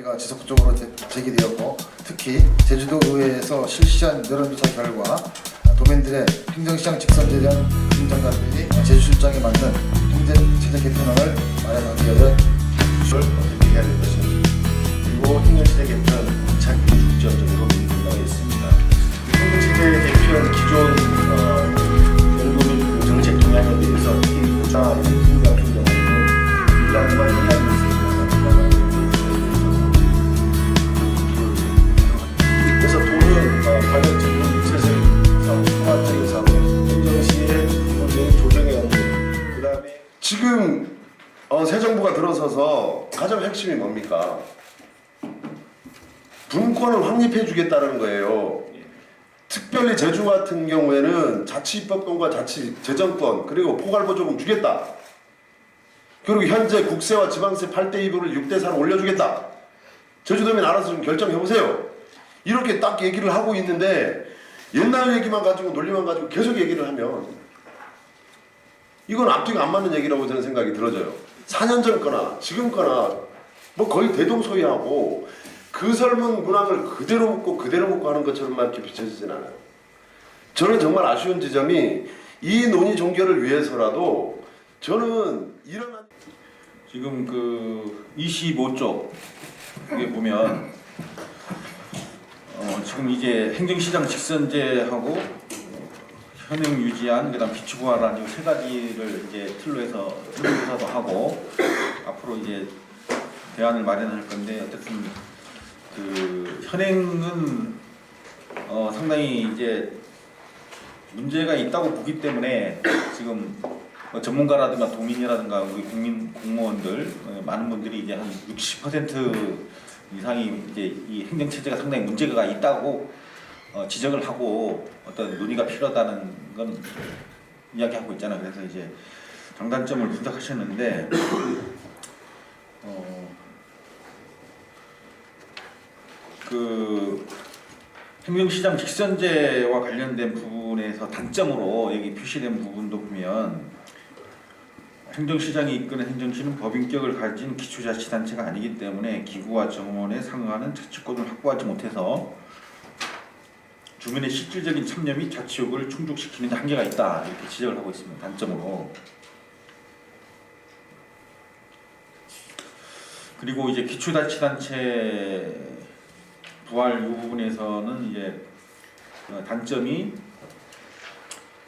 문제가 지속적으로 제기되었고 특히 제주도의회에서 실시한 여론조사 결과 도민들의 행정시장 직선제에 대한 긍정감들이 제주실장에 맞는 행정체제 개편안을 마련하기 위해 어떻게 해야 될 것인지 그리고 행정체제 개편 2차 중점적으로 논의가 있습니다. 행정체제 개편 기존 연구민 정책 동향에 대해서 특히 고자 연구 같은 경우는 일단과 논의하고 있습니다. 그래서 도는 관련적인 세술 통합적인 사업, 행정시의 기본적인 조정의 업무, 그다음에 지금 새 정부가 들어서서 가장 핵심이 뭡니까? 분권을 확립해 주겠다는 거예요. 특별히 제주 같은 경우에는 자치입법권과 자치재정권 그리고 포괄보조금 주겠다. 그리고 현재 국세와 지방세 8대 2분을 6대 4로 올려주겠다. 제주도민 알아서 좀 결정해보세요. 이렇게 딱 얘기를 하고 있는데 옛날 얘기만 가지고 논리만 가지고 계속 얘기를 하면 이건 앞뒤가 안 맞는 얘기라고 저는 생각이 들어져요. 4년 전 거나 지금 거나 뭐 거의 대동소이하고 그 설문 문항을 그대로 묻고 그대로 묻고 하는 것처럼만 이렇게 비춰지진 않아요. 저는 정말 아쉬운 지점이 이 논의 종결을 위해서라도 저는 이런 지금 그 25쪽 여기 보면 지금 이제 행정시장 직선제하고 현행 유지안 그다음 비추부활안 이 세 가지를 이제 틀로 해서 설문조사도 하고 앞으로 이제 대안을 마련할 건데 어쨌든 그 현행은 상당히 이제 문제가 있다고 보기 때문에 지금 전문가라든가 도민이라든가 우리 국민 공무원들 많은 분들이 이제 한 60% 이상이 이제 이 행정 체제가 상당히 문제가 있다고 지적을 하고 어떤 논의가 필요하다는 건 이야기하고 있잖아요. 그래서 이제 장단점을 분석하셨는데 그 행정시장 직선제와 관련된 부분에서 단점으로 여기 표시된 부분도 보면 행정시장이 이끄는 행정시는 법인격을 가진 기초자치단체가 아니기 때문에 기구와 정원에 상응하는 자치권을 확보하지 못해서 주민의 실질적인 참여 및 자치 요구를 충족시키는 데 한계가 있다 이렇게 지적을 하고 있습니다. 단점으로. 그리고 이제 기초자치단체 부활 이 부분에서는 이제 단점이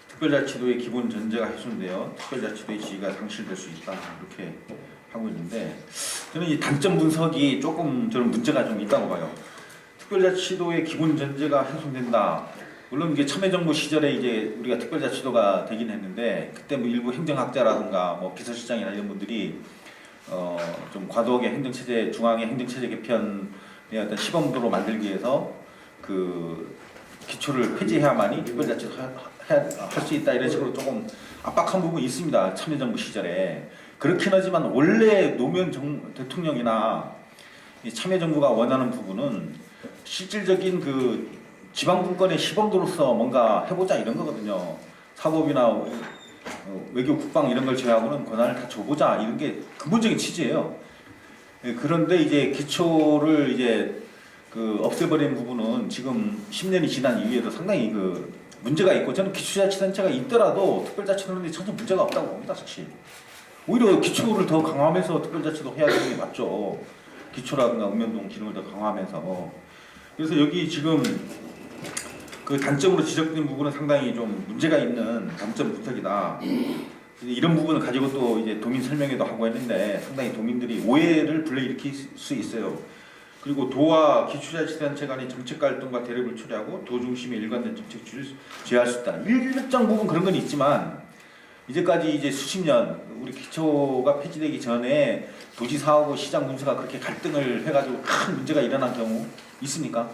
특별자치도의 기본 전제가 훼손되어 특별자치도의 지위가 상실될 수 있다 이렇게 하고 있는데 저는 이 단점 분석이 조금 저는 문제가 좀 있다고 봐요. 특별자치도의 기본 전제가 훼손된다. 물론 이게 참여정부 시절에 이제 우리가 특별자치도가 되긴 했는데 그때 뭐 일부 행정학자라든가 뭐 비서실장이나 이런 분들이 좀 과도하게 행정체제 중앙의 행정체제 개편의 어떤 시범도로 만들기 위해서 그 기초를 폐지해야만이 특별자치도 할 수 있다 이런 식으로 조금 압박한 부분이 있습니다. 참여정부 시절에. 그렇긴 하지만 원래 노무현 대통령이나 참여정부가 원하는 부분은 실질적인 그 지방분권의 시범도로서 뭔가 해보자 이런 거거든요. 사법이나 외교 국방 이런 걸 제외하고는 권한을 다 줘보자 이런 게 근본적인 취지예요. 그런데 이제 기초를 이제 그 없애버린 부분은 지금 10년이 지난 이후에도 상당히 그 문제가 있고 저는 기초자치단체가 있더라도 특별자치도는 전혀 문제가 없다고 봅니다. 사실 오히려 기초를 더 강화하면서 특별자치도 해야 되는 게 맞죠. 기초라든가 읍면동 기능을 더 강화하면서. 그래서 여기 지금 그 단점으로 지적된 부분은 상당히 좀 문제가 있는 단점 분석이다. 이런 부분을 가지고 또 이제 도민 설명회도 하고 했는데 상당히 도민들이 오해를 불러일으킬 수 있어요. 그리고 도와 기초자치단체 간의 정책 갈등과 대립을 초래하고 도 중심의 일관된 정책주의를 제어할 수 있다. 일정 부분 그런 건 있지만 이제까지 이제 수십 년 우리 기초가 폐지되기 전에 도지사하고 시장 군수가 그렇게 갈등을 해가지고 큰 문제가 일어난 경우 있습니까?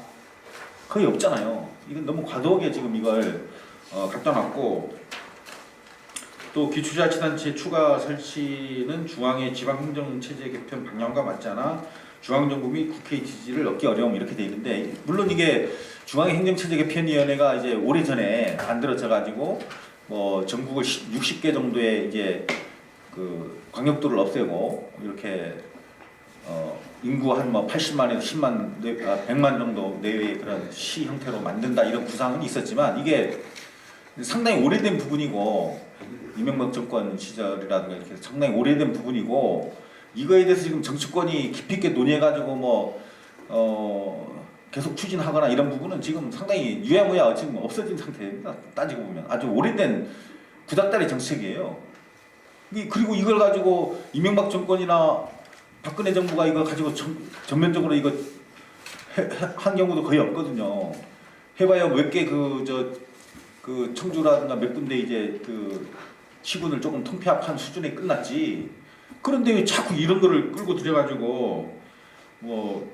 거의 없잖아요. 이건 너무 과도하게 지금 이걸 갖다 놨고 또 기초자치단체 추가 설치는 중앙의 지방행정체제 개편 방향과 맞지 않아 중앙정부 및 국회의 지지를 얻기 어려움 이렇게 돼 있는데 물론 이게 중앙의 행정체제 개편위원회가 이제 오래전에 만들어져 가지고 뭐 전국을 60개 정도의 이제 그 광역도를 없애고 이렇게 인구 한 뭐 80만에서 100만 정도 내외의 그런 시 형태로 만든다 이런 구상은 있었지만 이게 상당히 오래된 부분이고 이명박 정권 시절이라든가 이렇게 상당히 오래된 부분이고 이거에 대해서 지금 정치권이 깊이 있게 논의해가지고 계속 추진하거나 이런 부분은 지금 상당히 유야무야 지금 없어진 상태입니다. 따지고 보면 아주 오래된 구닥다리 정책이에요. 그리고 이걸 가지고 이명박 정권이나 박근혜 정부가 이거 가지고 전면적으로 이거 한 경우도 거의 없거든요. 해봐야 몇 개 그 청주라든가 몇 군데 이제 그 시군을 조금 통폐합한 수준에 끝났지. 그런데 왜 자꾸 이런 거를 끌고 들여가지고 뭐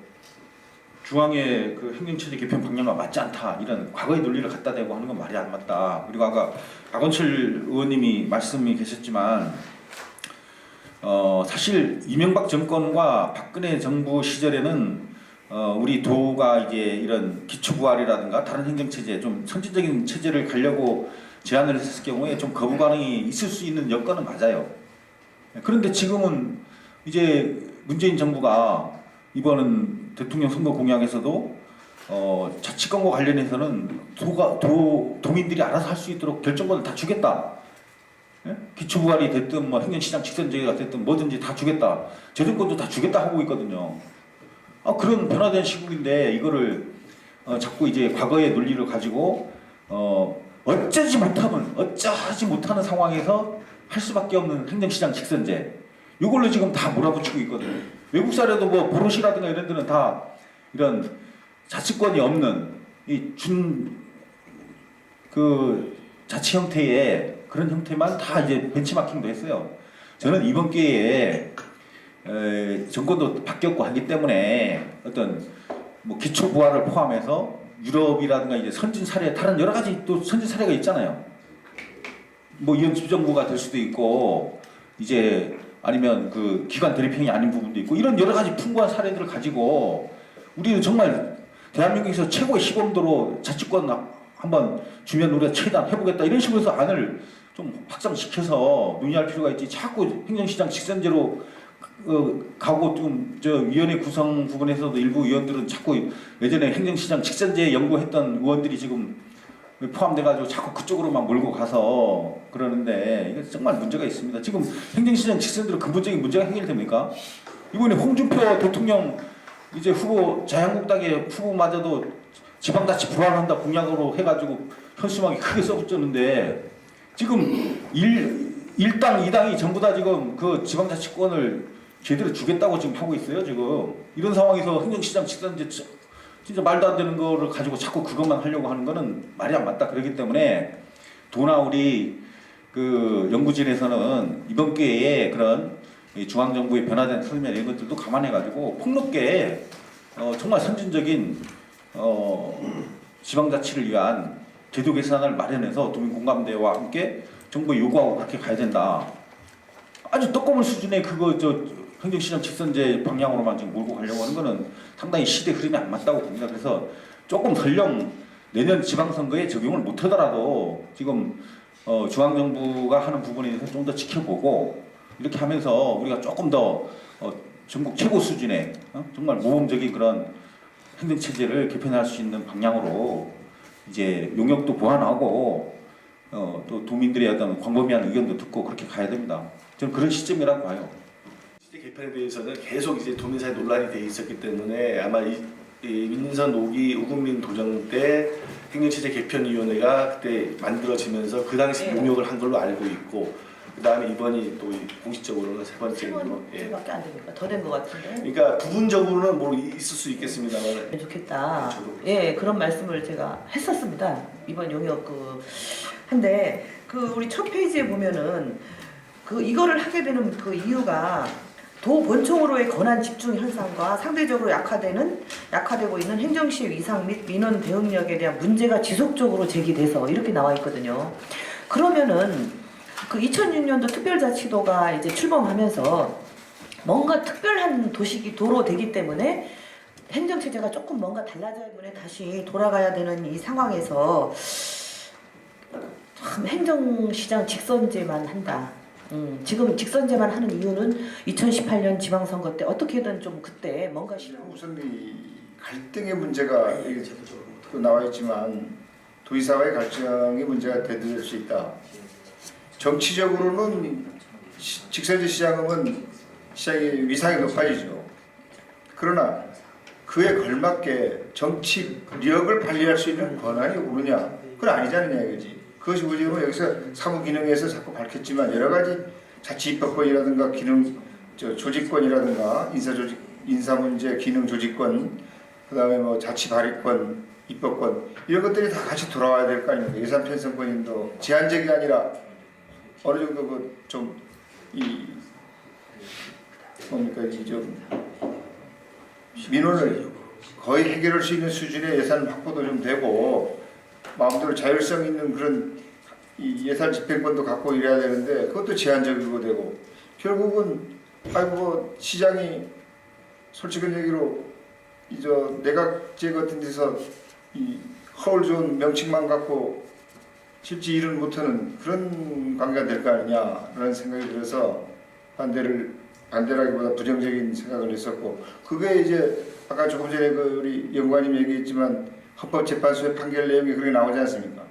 중앙의 그 행정체제 개편 방향과 맞지 않다 이런 과거의 논리를 갖다 대고 하는 건 말이 안 맞다. 그리고 아까 박원철 의원님이 말씀이 계셨지만 사실 이명박 정권과 박근혜 정부 시절에는 우리 도가 이제 이런 기초부활이라든가 다른 행정체제 좀 선진적인 체제를 가려고 제안을 했을 경우에 좀 거부 반응이 있을 수 있는 여건은 맞아요. 그런데 지금은 이제 문재인 정부가 이번은 대통령 선거 공약에서도 자치권과 관련해서는 도민들이 알아서 할 수 있도록 결정권을 다 주겠다. 예? 기초부활이 됐든 뭐 행정시장 직선제가 됐든 뭐든지 다 주겠다. 재정권도 다 주겠다 하고 있거든요. 그런 변화된 시국인데 이거를 자꾸 이제 과거의 논리를 가지고 어쩌지 못하는 상황에서 할 수밖에 없는 행정시장 직선제 이걸로 지금 다 몰아붙이고 있거든요. 외국 사례도 뭐 보로시라든가 이런 데는 다 이런 자치권이 없는 그 자치 형태의 그런 형태만 다 이제 벤치마킹도 했어요. 저는 이번 기회에 정권도 바뀌었고 하기 때문에 어떤 뭐 기초 부활을 포함해서 유럽이라든가 이제 선진 사례 다른 여러 가지 또 선진 사례가 있잖아요. 뭐 이런 집정부가 될 수도 있고 이제 아니면 그 기관 대립형이 아닌 부분도 있고 이런 여러 가지 풍부한 사례들을 가지고 우리는 정말 대한민국에서 최고의 시범도로 자치권 한번 주면 우리가 최대한 해보겠다 이런 식으로 해서 안을 좀 확장시켜서 논의할 필요가 있지. 자꾸 행정시장 직선제로 가고 좀 저 위원회 구성 부분에서도 일부 의원들은 자꾸 예전에 행정시장 직선제 연구했던 의원들이 지금 포함돼가지고 자꾸 그쪽으로만 몰고 가서 그러는데 이게 정말 문제가 있습니다. 지금 행정시장 직선제로 근본적인 문제가 해결됩니까? 이번에 홍준표 대통령 이제 후보 자유한국당의 후보마저도 지방자치 불안한다 공약으로 해가지고 현수막이 크게 써붙였는데 지금 1당 2당이 전부 다 지금 그 지방자치권을 제대로 주겠다고 지금 하고 있어요. 지금 이런 상황에서 행정시장 직선제 진짜 말도 안 되는 거를 가지고 자꾸 그것만 하려고 하는 거는 말이 안 맞다. 그렇기 때문에 도나 우리 그 연구진에서는 이번 기회에 그런 중앙정부의 변화된 흐름이나 이런 것들도 감안해가지고 폭넓게 정말 선진적인 지방자치를 위한 제도 개선안을 마련해서 도민 공감대와 함께 정부에 요구하고 그렇게 가야 된다. 아주 떡고물 수준의 행정시장 직선제 방향으로만 지금 몰고 가려고 하는 거는 상당히 시대 흐름이 안 맞다고 봅니다. 그래서 조금 설령 내년 지방선거에 적용을 못하더라도 지금 중앙정부가 하는 부분에 대해서 좀 더 지켜보고 이렇게 하면서 우리가 조금 더 전국 최고 수준의 정말 모범적인 그런 행정체제를 개편할 수 있는 방향으로 이제 용역도 보완하고 또 도민들의 어떤 광범위한 의견도 듣고 그렇게 가야 됩니다. 저는 그런 시점이라고 봐요. 시대 개편에 대해서는 계속 이제 도민 사이 논란이 돼 있었기 때문에 아마 이 민선 5기 우국민 도정 때 행정체제 개편위원회가 그때 만들어지면서 그 당시 용역을 한 걸로 알고 있고 그 다음에 이번이 또 공식적으로는 세 번째로 밖에 안 되니까 더 된 것 같은데. 그러니까 부분적으로는 뭐 있을 수 있겠습니다만 좋겠다. 예, 그런 말씀을 제가 했었습니다. 이번 용역 한데 우리 첫 페이지에 보면은 이거를 하게 되는 그 이유가 도 본청으로의 권한 집중 현상과 상대적으로 약화되고 있는 행정시 위상 및 민원 대응력에 대한 문제가 지속적으로 제기돼서 이렇게 나와 있거든요. 그러면은 2006년도 특별자치도가 이제 출범하면서 뭔가 특별한 도로 되기 때문에 행정체제가 조금 뭔가 달라져야 문에 다시 돌아가야 되는 이 상황에서 참 행정시장 직선제만 한다. 지금 직선제만 하는 이유는 2018년 지방선거 때 어떻게든 좀 그때 뭔가 우선 이 갈등의 문제가 이게 또 나와 있지만 도의사와의 갈등의 문제가 대두될 수 있다. 정치적으로는 직선제 시장은 시장의 위상이 높아지죠. 그러나 그에 걸맞게 정치력을 발휘할 수 있는 권한이 오느냐? 그건 아니지 않느냐 이거지. 그것이 우리는 여기서 사무기능에서 자꾸 밝혔지만 여러 가지 자치입법권이라든가 기능 조직권이라든가 인사문제, 기능 조직권, 그다음에 뭐 자치발의권, 입법권 이런 것들이 다 같이 돌아와야 될 거 아닙니까? 예산 편성권도 제한적이 아니라 어느 정도 좀이 뭡니까 이좀 민원을 거의 해결할 수 있는 수준의 예산 확보도 좀 되고 마음대로 자율성 있는 그런 이 예산 집행권도 갖고 이래야 되는데 그것도 제한적이고 되고 결국은 아이고 시장이 솔직한 얘기로 이저 내각제 같은 데서 이 허울 좋은 명칭만 갖고 실제 일을 못하는 그런 관계가 될 거 아니냐라는 생각이 들어서 반대라기보다 부정적인 생각을 했었고 그게 이제 아까 조금 전에 그 우리 연구관님 얘기했지만 헌법재판소의 판결 내용이 그렇게 나오지 않습니까?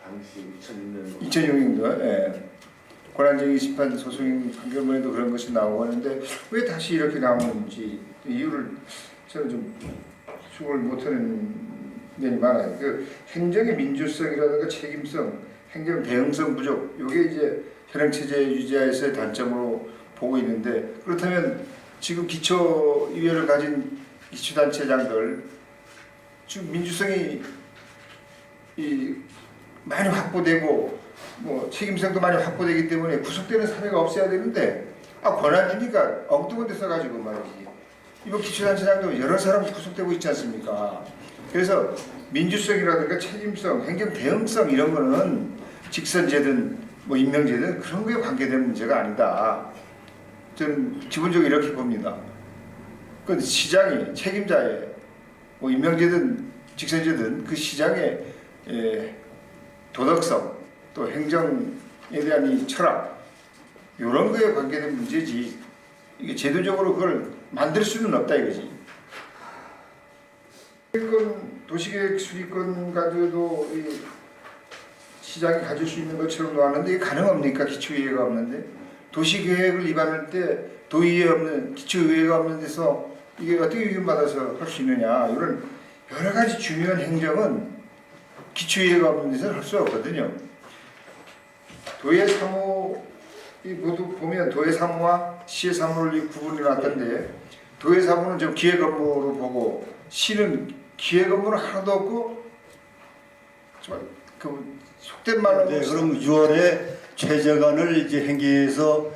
당시 2006년도 2006년도 예. 권한쟁의 심판 소송 판결문에도 그런 것이 나오고 하는데 왜 다시 이렇게 나오는지 이유를 저는 좀 추구를 못하는 면이 많아요. 그 행정의 민주성이라든가 책임성, 행정 대응성 부족 이게 이제 현행체제 유지하에서의 단점으로 보고 있는데 그렇다면 지금 기초의회를 가진 기초단체장들 지금 민주성이 많이 확보되고 뭐 책임성도 많이 확보되기 때문에 구속되는 사례가 없어야 되는데 권한 주니까 엉뚱한 데 써가지고 말이지 이번 기초단체장도 여러 사람이 구속되고 있지 않습니까? 그래서 민주성이라든가 책임성, 행정 대응성 이런 거는 직선제든 뭐 임명제든 그런 거에 관계된 문제가 아니다. 저는 기본적으로 이렇게 봅니다. 그 시장이 책임자의 뭐 임명제든 직선제든 그 시장의 도덕성 또 행정에 대한 이 철학 이런 거에 관계된 문제지 이게 제도적으로 그걸 만들 수는 없다 이거지. 도시계획 수립권 가지고도 이 시장이 가질 수 있는 것처럼 나왔는데 이게 가능합니까? 기초의회가 없는데 도시계획을 위반할 때 도의회 없는 기초의회가 없는 데서 이게 어떻게 위반받아서 할 수 있느냐 이런 여러 가지 중요한 행정은 기초의회가 없는 데서 할 수 없거든요. 도의 사무 모두 보면 도의 사무와 시의 사무를 구분해 놨던데 도의 사무는 좀 기획 업무로 보고 시는 기획 업무는 하나도 없고 정말 그 속된 말로 네, 그럼 6월에 최저간을 이제 행계에서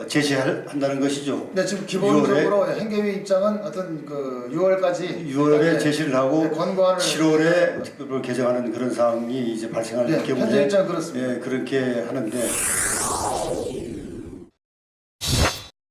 제시한다는 것이죠. 네, 지금 기본적으로 행계위 입장은 어떤 그 6월까지 6월에 제시를 하고 권고안을 7월에 특별법을 개정하는 그런 상황이 이제 발생할 네, 경우에 현재 입장 그렇습니다. 예, 그렇게 하는데